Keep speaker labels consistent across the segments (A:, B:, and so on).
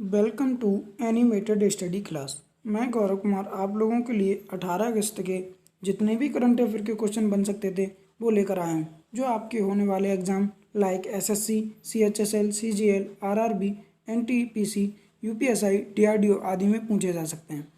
A: Welcome to animated study class. मैं गौरव कुमार आप लोगों के लिए 18 अगस्त के जितने भी करंट अफेयर के क्वेश्चन बन सकते थे वो लेकर आया हूँ, जो आपके होने वाले exam like SSC, CHSL, CGL, RRB, NTPC, UPSI, DRDO आदि में पूछे जा सकते हैं।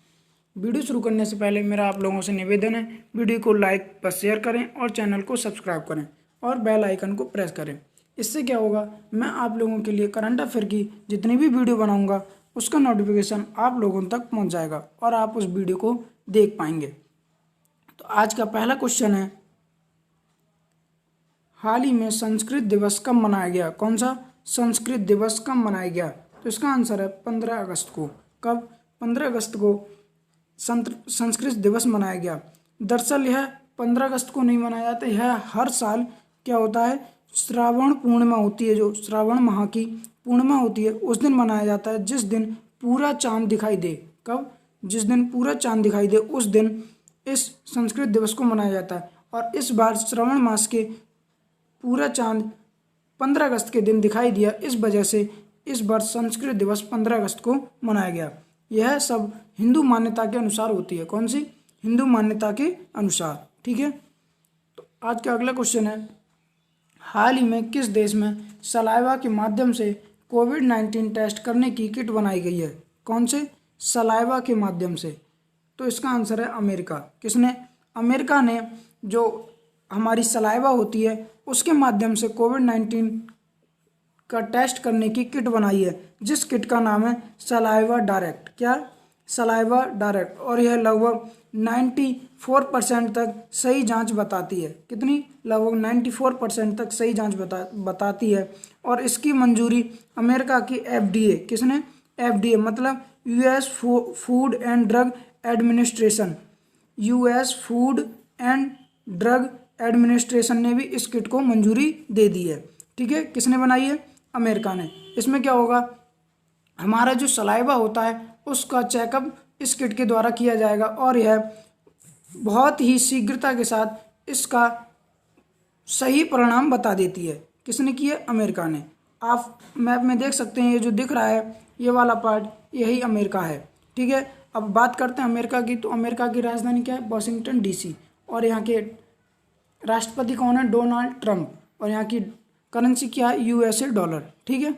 A: वीडियो शुरू करने से पहले मेरा आप लोगों से निवेदन है, वीडियो को लाइक व शेयर करें और चैनल को सब्सक्राइब करें और बेल आइकन को प्रेस करें। इससे क्या होगा, मैं आप लोगों के लिए करंट अफेयर की जितनी भी वीडियो बनाऊंगा उसका नोटिफिकेशन आप लोगों तक पहुंच जाएगा और आप उस वीडियो को देख पाएंगे। तो आज का पहला क्वेश्चन है, हाल ही में संस्कृत दिवस कब मनाया गया? कौन सा संस्कृत दिवस कब मनाया गया? तो इसका आंसर है 15 अगस्त को। कब? 15 अगस्त को संस्कृत दिवस मनाया गया। दरअसल यह 15 अगस्त को नहीं मनाया जाता, यह हर साल क्या होता है, श्रावण पूर्णिमा होती है, जो श्रावण माह की पूर्णिमा होती है उस दिन मनाया जाता है, जिस दिन पूरा चांद दिखाई दे। कब? जिस दिन पूरा चांद दिखाई दे उस दिन इस संस्कृत दिवस को मनाया जाता है। और इस बार श्रावण मास के पूरा चांद 15 अगस्त के दिन दिखाई दिया, इस वजह से इस बार संस्कृत दिवस 15 अगस्त को मनाया गया। यह सब हिंदू मान्यता के अनुसार होती है। कौन सी? हिंदू मान्यता के अनुसार। ठीक है। तो आज का अगला क्वेश्चन है, हाल ही में किस देश में सलाइवा के माध्यम से कोविड-19 टेस्ट करने की किट बनाई गई है? कौन से? सलाइवा के माध्यम से। तो इसका आंसर है अमेरिका। किसने? अमेरिका ने जो हमारी सलाइवा होती है उसके माध्यम से कोविड-19 का टेस्ट करने की किट बनाई है, जिस किट का नाम है सलाइवा डायरेक्ट। क्या? Saliva direct. और यह लगभग 94% तक सही जांच बताती है। कितनी? लगभग 94% तक सही जांच बताती है। और इसकी मंजूरी अमेरिका की एफडीए, किसने? एफडीए मतलब US food and drug administration, US food and drug administration ने भी इस किट को मंजूरी दे दी है। ठीक है। किसने बनाई है? अमेरिका ने। इसमें क्या होगा, हमारा जो सलाइवा होता है उसका चेकअप इस किट के द्वारा किया जाएगा और यह बहुत ही शीघ्रता के साथ इसका सही परिणाम बता देती है। किसने की है? अमेरिका ने। आप मैप में देख सकते हैं, ये जो दिख रहा है ये वाला पार्ट यही अमेरिका है। ठीक है। अब बात करते हैं अमेरिका की। तो अमेरिका की राजधानी क्या है? Washington DC. और यहाँ के राष्ट्रपति कौन है? Donald Trump. और यहाँ की करेंसी क्या है? USA dollar. ठीक है।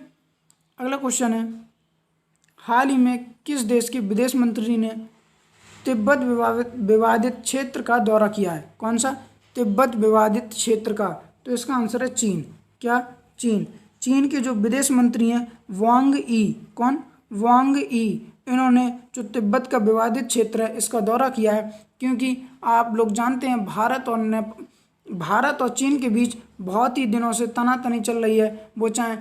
A: अगला क्वेश्चन है, हाल ही में किस देश के विदेश मंत्री ने तिब्बत विवादित क्षेत्र का दौरा किया है? कौन सा? तिब्बत विवादित क्षेत्र का। तो इसका आंसर है चीन। क्या? चीन। चीन के जो विदेश मंत्री हैं वांग ई। कौन? वांग ई। इन्होंने जो तिब्बत का विवादित क्षेत्र है इसका दौरा किया है, क्योंकि आप लोग जानते हैं भारत और चीन के बीच बहुत ही दिनों से तनातनी चल रही है, वो चाहे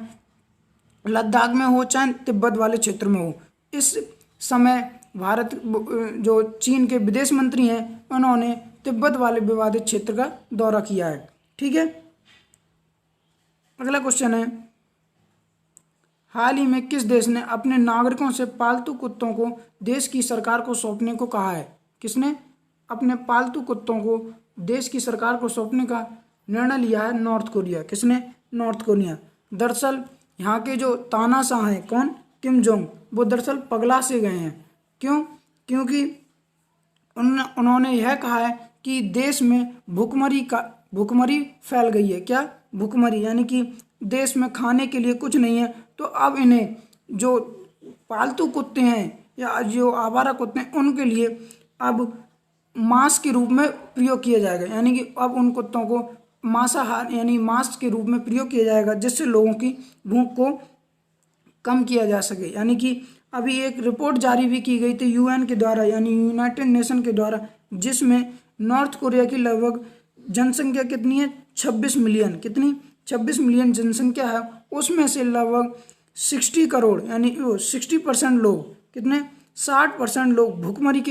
A: लद्दाख में हो चाहे तिब्बत वाले क्षेत्र में हो। इस समय जो चीन के विदेश मंत्री हैं उन्होंने तिब्बत वाले विवादित क्षेत्र का दौरा किया है। ठीक है। अगला क्वेश्चन है, हाल ही में किस देश ने अपने नागरिकों से पालतू कुत्तों को देश की सरकार को सौंपने को कहा है? किसने अपने पालतू कुत्तों को देश की सरकार को सौंपने का निर्णय लिया है? North Korea. किसने? North Korea. दरअसल यहाँ के जो तानाशाह हैं, कौन? किम जोंग, वो दरअसल पगला से गए हैं। क्यों? क्योंकि उन्होंने यह कहा है कि देश में भुखमरी फैल गई है। क्या? भुखमरी यानी कि देश में खाने के लिए कुछ नहीं है, तो अब इन्हें जो पालतू कुत्ते हैं या जो आवारा कुत्ते हैं उनके लिए अब मांस के रूप में प्रयोग किया जाएगा। यानी कि अब उन कुत्तों को मांसाहार यानी मांस के रूप में प्रयोग किया जाएगा, जिससे लोगों की भूख को कम किया जा सके। यानी कि अभी एक रिपोर्ट जारी भी की गई थी यूएन के द्वारा, यानी यूनाइटेड नेशन के द्वारा, जिसमें नॉर्थ कोरिया की लगभग जनसंख्या कितनी है? 26 मिलियन। कितनी? 26 मिलियन जनसंख्या है। उसमें से लगभग 60 करोड़ यानी 60% लोग, कितने? 60% लोग भूखमरी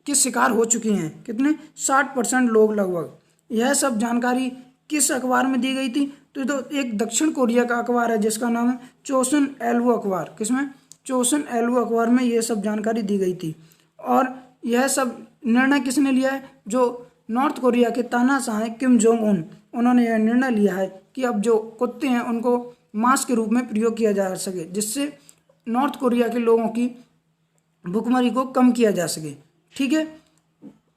A: के शिकार हो चुके हैं। कितने? 60% लोग लगभग। यह सब जानकारी किस अखबार में दी गई थी? तो एक दक्षिण कोरिया का अखबार है जिसका नाम है चोसन एल्वो अखबार। किसमें? चोसन एल्वो अखबार में यह सब जानकारी दी गई थी। और यह सब निर्णय किसने लिया है? जो नॉर्थ कोरिया के तानाशाह हैं किम जोंग उन, उन्होंने यह निर्णय लिया है कि अब जो कुत्ते हैं उनको मास्क के रूप में प्रयोग किया जा सके, जिससे नॉर्थ कोरिया के लोगों की भुखमरी को कम किया जा सके। ठीक है,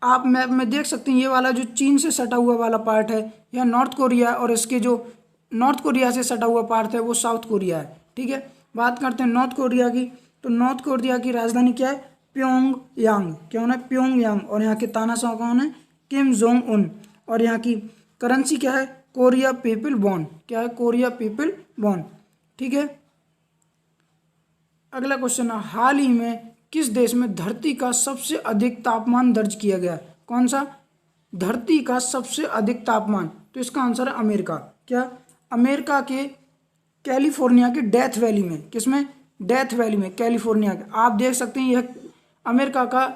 A: आप मैप में देख सकते हैं ये वाला जो चीन से सटा हुआ वाला पार्ट है यह नॉर्थ कोरिया, और इसके जो नॉर्थ कोरिया से सटा हुआ पार्ट है वो साउथ कोरिया है। ठीक है, बात करते हैं नॉर्थ कोरिया की, तो नॉर्थ कोरिया की राजधानी क्या है? प्योंगयांग। क्या होना है? प्योंगयांग। और यहाँ के तानाशाह कौन है? Kim Jong Un. और यहाँ की करेंसी क्या है? Korea people bond. क्या है? Korea people bond. ठीक है, अगला क्वेश्चन है, हाल ही में किस देश में धरती का सबसे अधिक तापमान दर्ज किया गया? कौन सा? धरती का सबसे अधिक तापमान, तो इसका आंसर है अमेरिका। क्या? अमेरिका के कैलिफोर्निया के डेथ वैली में। किसमें? डेथ वैली में, कैलिफोर्निया के। आप देख सकते हैं यह अमेरिका का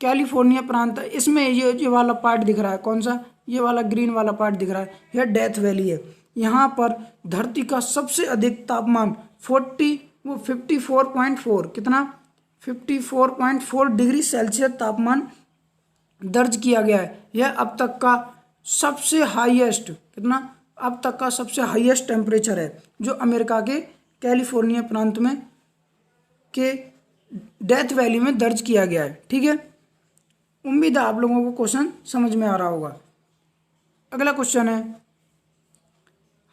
A: कैलिफोर्निया प्रांत है, इसमें ये वाला पार्ट दिख रहा है। कौन सा? ये वाला ग्रीन वाला पार्ट दिख रहा है, यह डेथ वैली है। यहाँ पर धरती का सबसे अधिक तापमान 54.4, कितना? 54.4 डिग्री सेल्सियस तापमान दर्ज किया गया है। यह अब तक का सबसे हाईएस्ट, कितना? अब तक का सबसे हाईएस्ट टेम्परेचर है जो अमेरिका के कैलिफोर्निया प्रांत में के डेथ वैली में दर्ज किया गया है। ठीक है, उम्मीद है आप लोगों को क्वेश्चन समझ में आ रहा होगा। अगला क्वेश्चन है,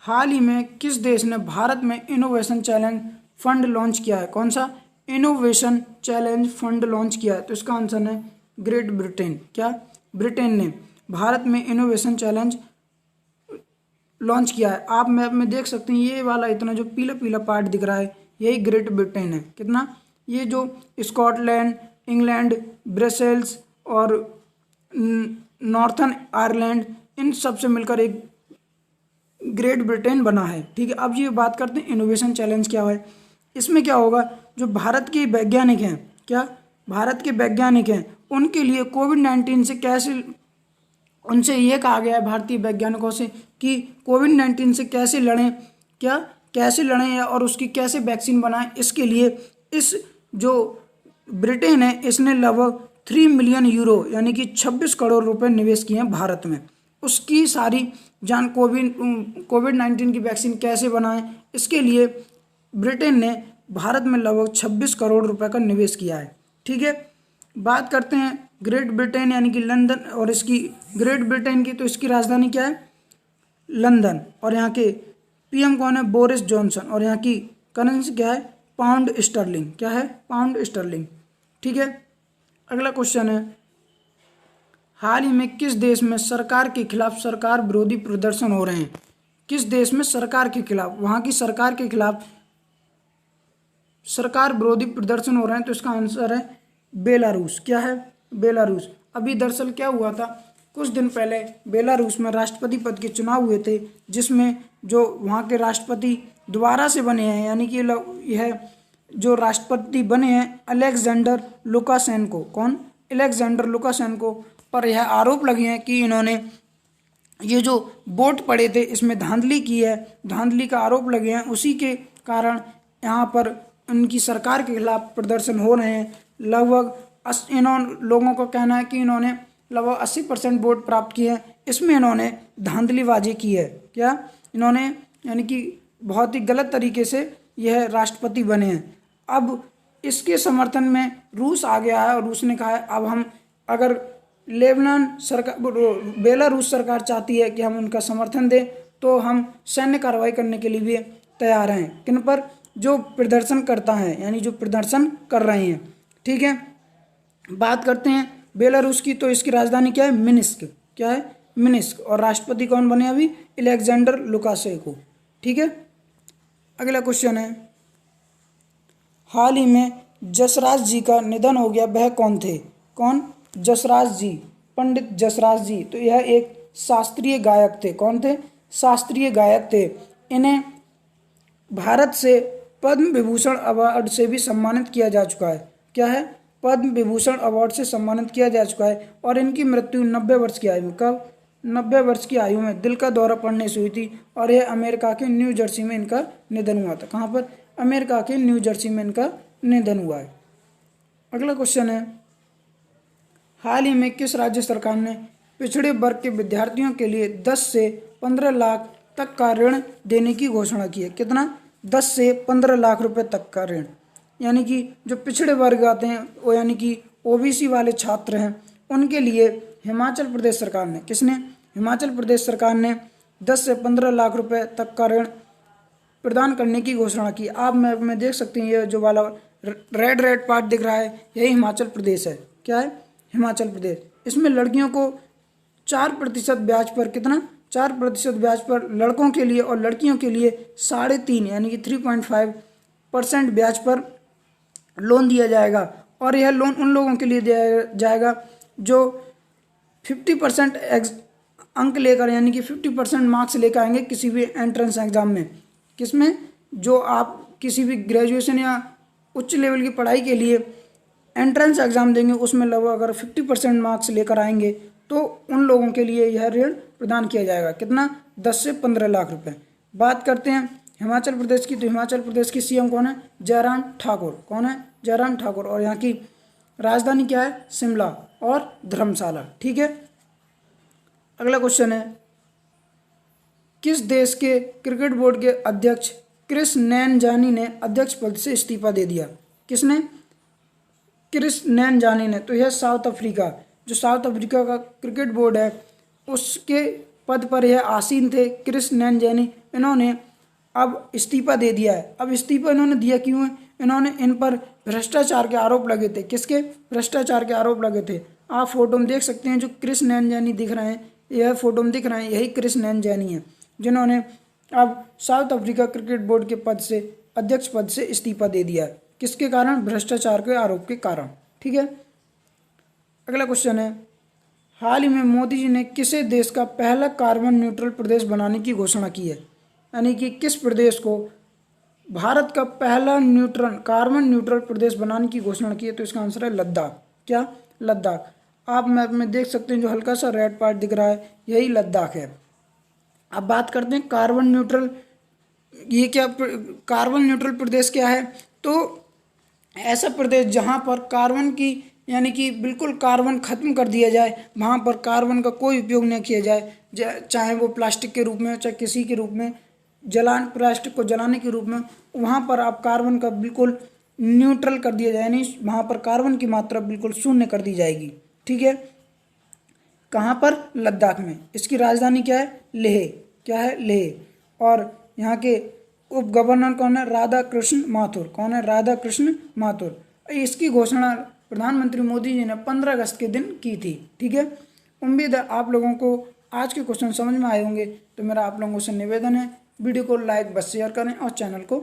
A: हाल ही में किस देश ने भारत में इनोवेशन चैलेंज फंड लॉन्च किया है? कौन सा? इनोवेशन चैलेंज फंड लॉन्च किया है, तो इसका आंसर है ग्रेट ब्रिटेन। क्या? ब्रिटेन ने भारत में इनोवेशन चैलेंज लॉन्च किया है। आप मैप में देख सकते हैं ये वाला इतना जो पीला पीला पार्ट दिख रहा है यही ग्रेट ब्रिटेन है। कितना? ये जो स्कॉटलैंड, इंग्लैंड, ब्रसेल्स और नॉर्थन आयरलैंड, इन सब से मिलकर एक ग्रेट ब्रिटेन बना है। ठीक है, अब ये बात करते हैं इनोवेशन चैलेंज क्या है। इसमें क्या होगा, जो भारत के वैज्ञानिक हैं, क्या भारत के वैज्ञानिक हैं, उनके लिए कोविड-19 से कैसे, उनसे ये कहा गया है भारतीय वैज्ञानिकों से कि कोविड-19 से कैसे लड़ें, क्या कैसे लड़ें और उसकी कैसे वैक्सीन बनाएं। इसके लिए इस जो ब्रिटेन है इसने लगभग 3 मिलियन यूरो यानी कि 26 करोड़ रुपए निवेश किए हैं भारत में। उसकी सारी कोविड-19 की वैक्सीन कैसे बनाएं, इसके लिए ब्रिटेन ने भारत में लगभग 26 करोड़ रुपए का निवेश किया है। ठीक है, बात करते हैं ग्रेट ब्रिटेन यानी कि लंदन और इसकी ग्रेट ब्रिटेन की, तो इसकी राजधानी क्या है? लंदन। और यहाँ के पीएम कौन है? Boris Johnson. और यहाँ की करेंसी क्या है? Pound sterling. क्या है? Pound sterling. ठीक है, अगला क्वेश्चन है, हाल ही में किस देश में सरकार के खिलाफ सरकार विरोधी प्रदर्शन हो रहे हैं? किस देश में सरकार के खिलाफ, वहाँ की सरकार के खिलाफ सरकार विरोधी प्रदर्शन हो रहे हैं? तो इसका आंसर है बेलारूस। क्या है? बेलारूस। अभी दरअसल क्या हुआ था, कुछ दिन पहले बेलारूस में राष्ट्रपति पद के चुनाव हुए थे, जिसमें जो वहाँ के राष्ट्रपति दोबारा से बने हैं, यानी कि यह जो राष्ट्रपति बने हैं अलेक्जेंडर लुकाशेंको। कौन? अलेक्जेंडर लुकाशेंको पर यह आरोप लगे हैं कि इन्होंने ये जो वोट पड़े थे इसमें धांधली की है, धांधली का आरोप लगे हैं। उसी के कारण यहाँ पर उनकी सरकार के खिलाफ प्रदर्शन हो रहे हैं। लगभग लोगों का कहना है कि इन्होंने लगभग 80% वोट प्राप्त किए हैं, इसमें इन्होंने धांधलीबाजी की है। क्या? इन्होंने यानी कि बहुत ही गलत तरीके से यह राष्ट्रपति बने हैं। अब इसके समर्थन में रूस आ गया है और रूस ने कहा है अब हम, अगर लेबनान सरकार, बेलारूस सरकार चाहती है कि हम उनका समर्थन दें तो हम सैन्य कार्रवाई करने के लिए भी तैयार हैं। किन पर? जो प्रदर्शन करता है, यानी जो प्रदर्शन कर रहे हैं। ठीक है, बात करते हैं बेलारूस की, तो इसकी राजधानी क्या है? मिन्स्क। क्या है? मिन्स्क। और राष्ट्रपति कौन बने अभी? Alexander Lukashenko. ठीक है, अगला क्वेश्चन है, हाल ही में जसराज जी का निधन हो गया, वह कौन थे? कौन? जसराज जी, पंडित जसराज जी। तो यह एक शास्त्रीय गायक थे। कौन थे? शास्त्रीय गायक थे। इन्हें भारत से पद्म विभूषण अवार्ड से भी सम्मानित किया जा चुका है। क्या है? पद्म विभूषण अवार्ड से सम्मानित किया जा चुका है। और इनकी मृत्यु 90 वर्ष की आयु में, कब? 90 वर्ष की आयु में दिल का दौरा पड़ने से हुई थी। और यह अमेरिका के न्यू जर्सी में इनका निधन हुआ था। कहाँ पर? अमेरिका के न्यू जर्सी में इनका निधन हुआ है। अगला क्वेश्चन है, हाल ही में किस राज्य सरकार ने पिछड़े वर्ग के विद्यार्थियों के लिए 10 से 15 लाख तक का ऋण देने की घोषणा की है। कितना? 10 से 15 लाख रुपए तक का ऋण। यानी कि जो पिछड़े वर्ग आते हैं वो यानी कि ओबीसी वाले छात्र हैं उनके लिए हिमाचल प्रदेश सरकार ने, किसने? हिमाचल प्रदेश सरकार ने 10 से 15 लाख रुपए तक का ऋण प्रदान करने की घोषणा की। आप मैप में देख सकते हैं ये जो वाला रेड पार्ट दिख रहा है यही हिमाचल प्रदेश है। क्या है? हिमाचल प्रदेश। इसमें लड़कियों को 4% ब्याज पर, कितना? 4% ब्याज पर लड़कों के लिए और लड़कियों के लिए 3.5 यानी कि 3.5% ब्याज पर लोन दिया जाएगा। और यह लोन उन लोगों के लिए दिया जाएगा जो 50% अंक लेकर यानी कि 50% मार्क्स लेकर आएंगे किसी भी एंट्रेंस एग्जाम में। किसमें? जो आप किसी भी ग्रेजुएशन या उच्च लेवल की पढ़ाई के लिए एंट्रेंस एग्जाम देंगे उसमें लगभग अगर 50% मार्क्स लेकर आएंगे तो उन लोगों के लिए यह ऋण प्रदान किया जाएगा। कितना? 10 से 15 लाख रुपए। बात करते हैं हिमाचल प्रदेश की, तो हिमाचल प्रदेश की सीएम कौन है? जयराम ठाकुर। कौन है? जयराम ठाकुर। और यहाँ की राजधानी क्या है? शिमला और धर्मशाला। ठीक है। अगला क्वेश्चन है, किस देश के क्रिकेट बोर्ड के अध्यक्ष क्रिस नैनजानी ने अध्यक्ष पद से इस्तीफा दे दिया? किसने? क्रिस नैनजानी ने। तो यह साउथ अफ्रीका, जो साउथ अफ्रीका का क्रिकेट बोर्ड है उसके पद पर यह आसीन थे क्रिस नैनजानी। इन्होंने अब इस्तीफा दे दिया है। अब इस्तीफा इन्होंने दिया क्यों है? इन्होंने इन पर भ्रष्टाचार के आरोप लगे थे। किसके? भ्रष्टाचार के आरोप लगे थे। आप फोटो में देख सकते हैं जो क्रिस नैनजानी दिख रहे हैं, यह फोटो में दिख रहे हैं यही क्रिस नैनजानी है जिन्होंने अब साउथ अफ्रीका क्रिकेट बोर्ड के पद से, अध्यक्ष पद से इस्तीफा दे दिया है। किसके कारण? भ्रष्टाचार के आरोप के कारण। ठीक है। अगला क्वेश्चन है, हाल ही में मोदी जी ने किसे देश का पहला कार्बन न्यूट्रल प्रदेश बनाने की घोषणा की है? यानी कि किस प्रदेश को भारत का पहला कार्बन न्यूट्रल प्रदेश बनाने की घोषणा की है? तो इसका आंसर है लद्दाख। क्या? लद्दाख। आप मैप में देख सकते हैं जो हल्का सा रेड पार्ट दिख रहा है यही लद्दाख है। अब बात करते हैं कार्बन न्यूट्रल, ये क्या कार्बन न्यूट्रल प्रदेश क्या है? तो ऐसा प्रदेश जहाँ पर कार्बन की यानी कि बिल्कुल कार्बन खत्म कर दिया जाए, वहाँ पर कार्बन का कोई उपयोग नहीं किया जाए, चाहे वो प्लास्टिक के रूप में हो चाहे किसी के रूप में, प्लास्टिक को जलाने के रूप में, वहाँ पर आप कार्बन का बिल्कुल न्यूट्रल कर दिया जाए, यानी वहाँ पर कार्बन की मात्रा बिल्कुल शून्य कर दी जाएगी। ठीक है। कहाँ पर? लद्दाख में। इसकी राजधानी क्या है? लेह। क्या है? लेह। और यहाँ के उप गवर्नर कौन है? राधा कृष्ण माथुर। कौन है? राधा कृष्ण माथुर। इसकी घोषणा प्रधानमंत्री मोदी जी ने 15 अगस्त के दिन की थी। ठीक है। उम्मीद है आप लोगों को आज के क्वेश्चन समझ में आए होंगे। तो मेरा आप लोगों से निवेदन है वीडियो को लाइक बस शेयर करें और चैनल को